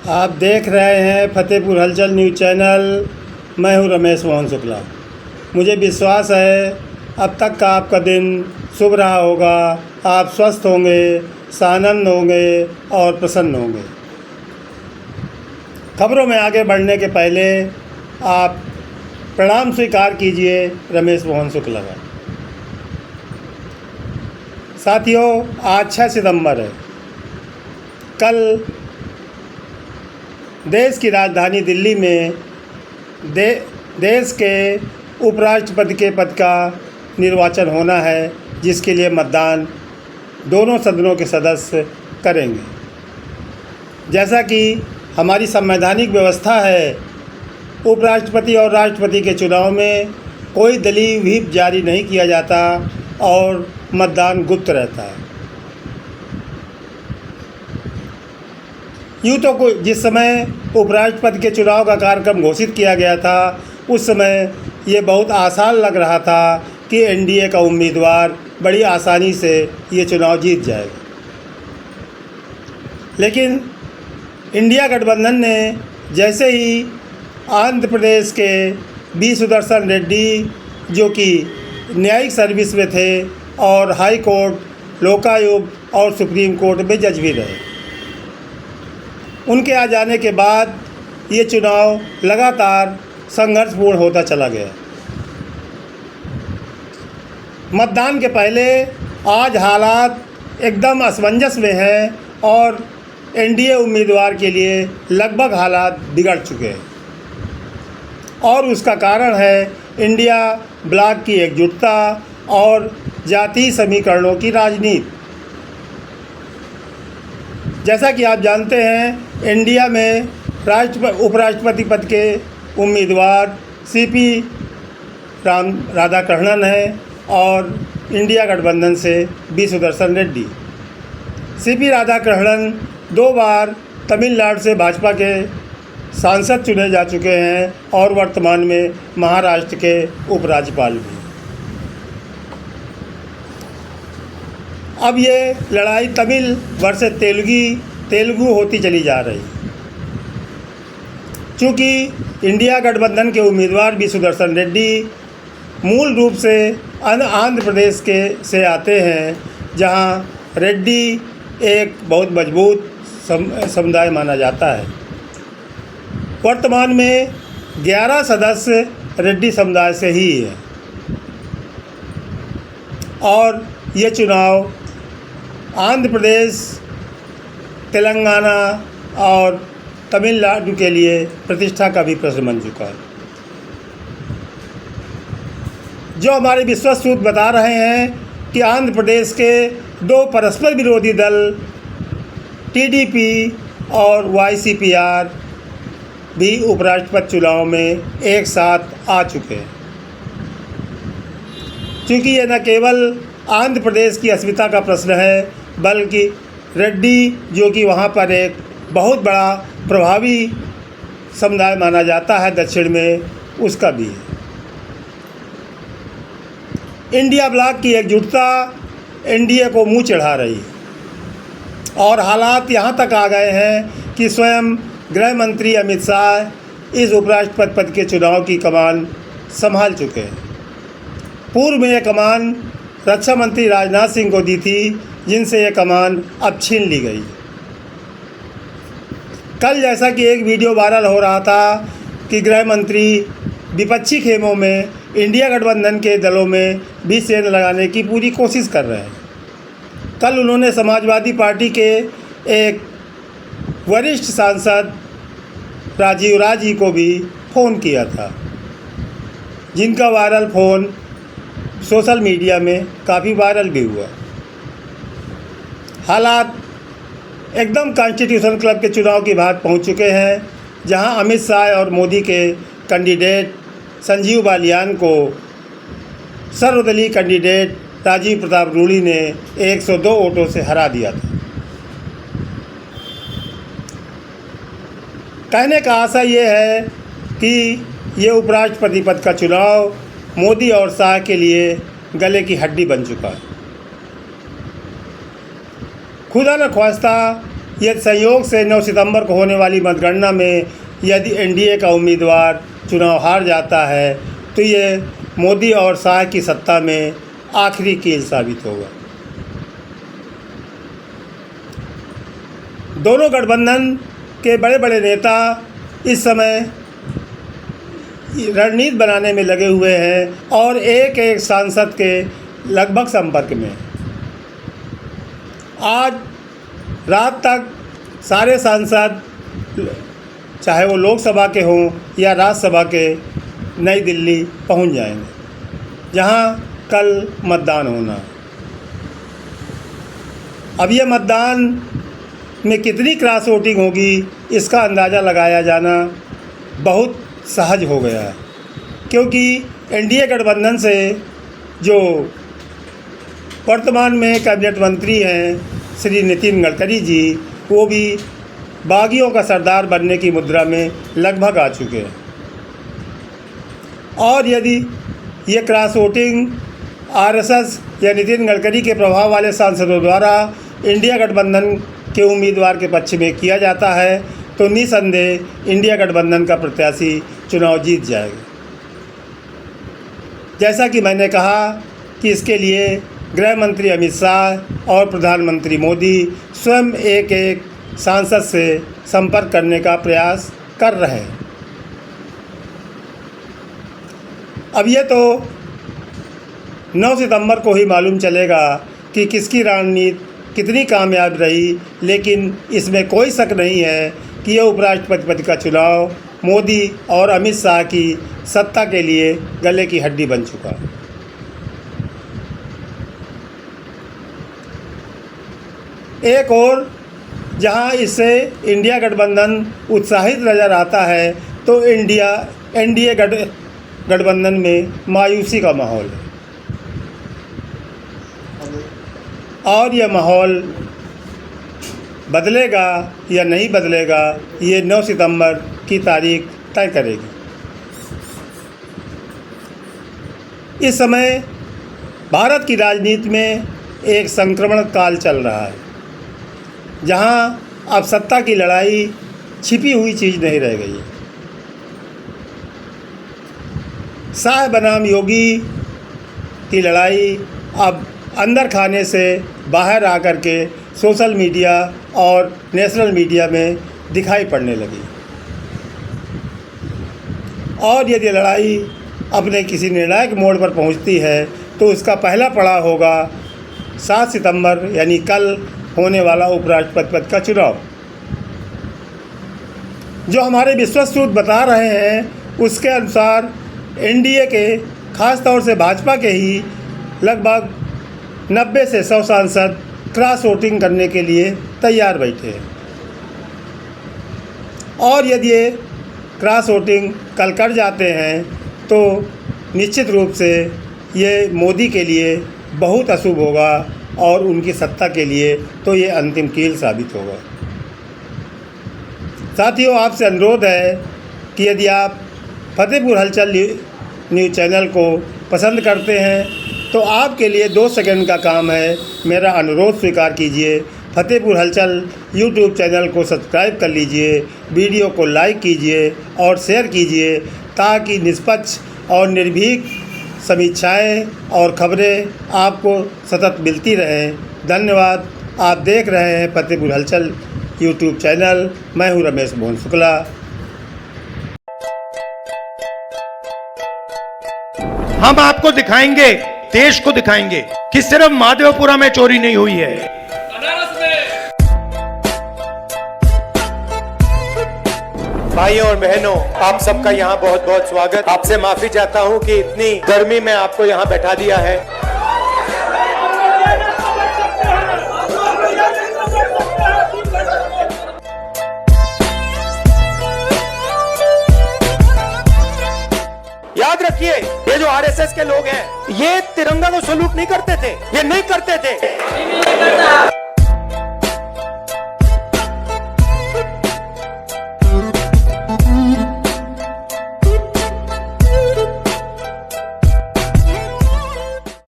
आप देख रहे हैं फतेहपुर हलचल न्यूज़ चैनल। मैं हूं रमेश मोहन शुक्ला। मुझे विश्वास है अब तक का आपका दिन शुभ रहा होगा। आप स्वस्थ होंगे, सानंद होंगे और प्रसन्न होंगे। खबरों में आगे बढ़ने के पहले आप प्रणाम स्वीकार कीजिए रमेश मोहन शुक्ला का। साथियों, आज 6 सितंबर है। कल देश की राजधानी दिल्ली में देश के उपराष्ट्रपति के पद का निर्वाचन होना है, जिसके लिए मतदान दोनों सदनों के सदस्य करेंगे। जैसा कि हमारी संवैधानिक व्यवस्था है, उपराष्ट्रपति और राष्ट्रपति के चुनाव में कोई दलीय व्हिप जारी नहीं किया जाता और मतदान गुप्त रहता है। यूँ तो जिस समय उपराष्ट्रपति के चुनाव का कार्यक्रम घोषित किया गया था, उस समय ये बहुत आसान लग रहा था कि एनडीए का उम्मीदवार बड़ी आसानी से ये चुनाव जीत जाएगा। लेकिन इंडिया गठबंधन ने जैसे ही आंध्र प्रदेश के बी सुदर्शन रेड्डी, जो कि न्यायिक सर्विस में थे और हाई कोर्ट, लोकायुक्त और सुप्रीम कोर्ट में जज भी रहे, उनके आ जाने के बाद ये चुनाव लगातार संघर्षपूर्ण होता चला गया। मतदान के पहले आज हालात एकदम असमंजस में हैं और एनडीए उम्मीदवार के लिए लगभग हालात बिगड़ चुके हैं और उसका कारण है इंडिया ब्लॉक की एकजुटता और जातीय समीकरणों की राजनीति। जैसा कि आप जानते हैं, इंडिया में उपराष्ट्रपति पद के उम्मीदवार सीपी राधाकृष्णन हैं और इंडिया गठबंधन से बी सुदर्शन रेड्डी। सीपी राधाकृष्णन 2 बार तमिलनाडु से भाजपा के सांसद चुने जा चुके हैं और वर्तमान में महाराष्ट्र के उपराज्यपाल भी। अब ये लड़ाई तमिल वर्सेस तेलुगु होती चली जा रही। चूँकि इंडिया गठबंधन के उम्मीदवार बी सुदर्शन रेड्डी मूल रूप से आंध्र प्रदेश से आते हैं, जहां रेड्डी एक बहुत मजबूत समुदाय माना जाता है। वर्तमान में 11 सदस्य रेड्डी समुदाय से ही है और ये चुनाव आंध्र प्रदेश, तेलंगाना और तमिलनाडु के लिए प्रतिष्ठा का भी प्रश्न बन चुका है। जो हमारे विश्वस्त सूत्र बता रहे हैं कि आंध्र प्रदेश के 2 परस्पर विरोधी दल टीडीपी और वाईसीपीआर भी उपराष्ट्रपति चुनाव में एक साथ आ चुके हैं। क्योंकि ये न केवल आंध्र प्रदेश की अस्मिता का प्रश्न है, बल्कि रेड्डी, जो कि वहाँ पर एक बहुत बड़ा प्रभावी समुदाय माना जाता है दक्षिण में, उसका भी है। इंडिया ब्लॉक की एकजुटता एनडीए को मुंह चढ़ा रही है और हालात यहाँ तक आ गए हैं कि स्वयं गृह मंत्री अमित शाह इस उपराष्ट्रपति पद के चुनाव की कमान संभाल चुके हैं। पूर्व में यह कमान रक्षा मंत्री राजनाथ सिंह को दी थी, जिनसे यह कमान अब छीन ली गई। कल जैसा कि एक वीडियो वायरल हो रहा था कि गृह मंत्री विपक्षी खेमों में इंडिया गठबंधन के दलों में भी सेंध लगाने की पूरी कोशिश कर रहे हैं। कल उन्होंने समाजवादी पार्टी के एक वरिष्ठ सांसद राजीव राजी को भी फ़ोन किया था, जिनका वायरल फ़ोन सोशल मीडिया में काफ़ी वायरल भी हुआ। हालात एकदम कॉन्स्टिट्यूशन क्लब के चुनाव की बात पहुंच चुके हैं, जहां अमित शाह और मोदी के कैंडिडेट संजीव बालियान को सर्वदलीय कैंडिडेट राजीव प्रताप रूडी ने 102 वोटों से हरा दिया था। कहने का आशय ये है कि ये उपराष्ट्रपति पद का चुनाव मोदी और शाह के लिए गले की हड्डी बन चुका है। खुदा न ख्वास्ता यदि संयोग से 9 सितंबर को होने वाली मतगणना में यदि एनडीए का उम्मीदवार चुनाव हार जाता है तो ये मोदी और शाह की सत्ता में आखिरी कील साबित होगा। दोनों गठबंधन के बड़े बड़े नेता इस समय रणनीति बनाने में लगे हुए हैं और एक एक सांसद के लगभग संपर्क में। आज रात तक सारे सांसद, चाहे वो लोकसभा के हों या राज्यसभा के, नई दिल्ली पहुंच जाएंगे, जहां कल मतदान होना है। अब ये मतदान में कितनी क्रॉस वोटिंग होगी इसका अंदाज़ा लगाया जाना बहुत सहज हो गया है, क्योंकि एनडीए गठबंधन से जो वर्तमान में कैबिनेट मंत्री हैं श्री नितिन गडकरी जी, वो भी बागियों का सरदार बनने की मुद्रा में लगभग आ चुके हैं। और यदि ये क्रॉस वोटिंग आरएसएस या नितिन गडकरी के प्रभाव वाले सांसदों द्वारा इंडिया गठबंधन के उम्मीदवार के पक्ष में किया जाता है तो निसंदेह इंडिया गठबंधन का प्रत्याशी चुनाव जीत जाएगा। जैसा कि मैंने कहा कि इसके लिए गृह मंत्री अमित शाह और प्रधानमंत्री मोदी स्वयं एक एक सांसद से संपर्क करने का प्रयास कर रहे हैं। अब ये तो 9 सितंबर को ही मालूम चलेगा कि किसकी रणनीति कितनी कामयाब रही, लेकिन इसमें कोई शक नहीं है कि यह उपराष्ट्रपति पद का चुनाव मोदी और अमित शाह की सत्ता के लिए गले की हड्डी बन चुका है। एक और जहां इससे इंडिया गठबंधन उत्साहित नज़र आता है तो एनडीए गठबंधन में मायूसी का माहौल है और यह माहौल बदलेगा या नहीं बदलेगा ये 9 सितंबर की तारीख तय करेगी। इस समय भारत की राजनीति में एक संक्रमण काल चल रहा है, जहां अब सत्ता की लड़ाई छिपी हुई चीज़ नहीं रह गई है। शाह बनाम योगी की लड़ाई अब अंदर खाने से बाहर आकर के सोशल मीडिया और नेशनल मीडिया में दिखाई पड़ने लगी और यदि लड़ाई अपने किसी निर्णायक मोड़ पर पहुंचती है तो उसका पहला पड़ाव होगा 7 सितंबर यानी कल होने वाला उपराष्ट्रपति पद का चुनाव। जो हमारे विश्वस्त सूत्र बता रहे हैं उसके अनुसार एनडीए के खास तौर से भाजपा के ही लगभग 90 से 100 सांसद क्रॉस वोटिंग करने के लिए तैयार बैठे हैं और यदि ये क्रॉस वोटिंग कल कर जाते हैं तो निश्चित रूप से ये मोदी के लिए बहुत अशुभ होगा और उनकी सत्ता के लिए तो ये अंतिम कील साबित होगा। साथियों, आपसे अनुरोध है कि यदि आप फतेहपुर हलचल न्यूज़ चैनल को पसंद करते हैं तो आपके लिए 2 सेकंड का काम है, मेरा अनुरोध स्वीकार कीजिए। फतेहपुर हलचल यूट्यूब चैनल को सब्सक्राइब कर लीजिए, वीडियो को लाइक कीजिए और शेयर कीजिए ताकि निष्पक्ष और निर्भीक समीक्षाएं और खबरें आपको सतत मिलती रहें। धन्यवाद। आप देख रहे हैं फतेहपुर हलचल यूट्यूब चैनल। मैं हूं रमेश मोहन शुक्ला। हम आपको दिखाएंगे, देश को दिखाएंगे कि सिर्फ माधवपुरा में चोरी नहीं हुई है। भाइयों और बहनों, आप सबका यहाँ बहुत बहुत स्वागत। आपसे माफी चाहता हूँ कि इतनी गर्मी में आपको यहाँ बैठा दिया है। याद रखिए, ये जो आरएसएस के लोग हैं, ये तिरंगा को सलूट नहीं करते थे, ये नहीं करते थे।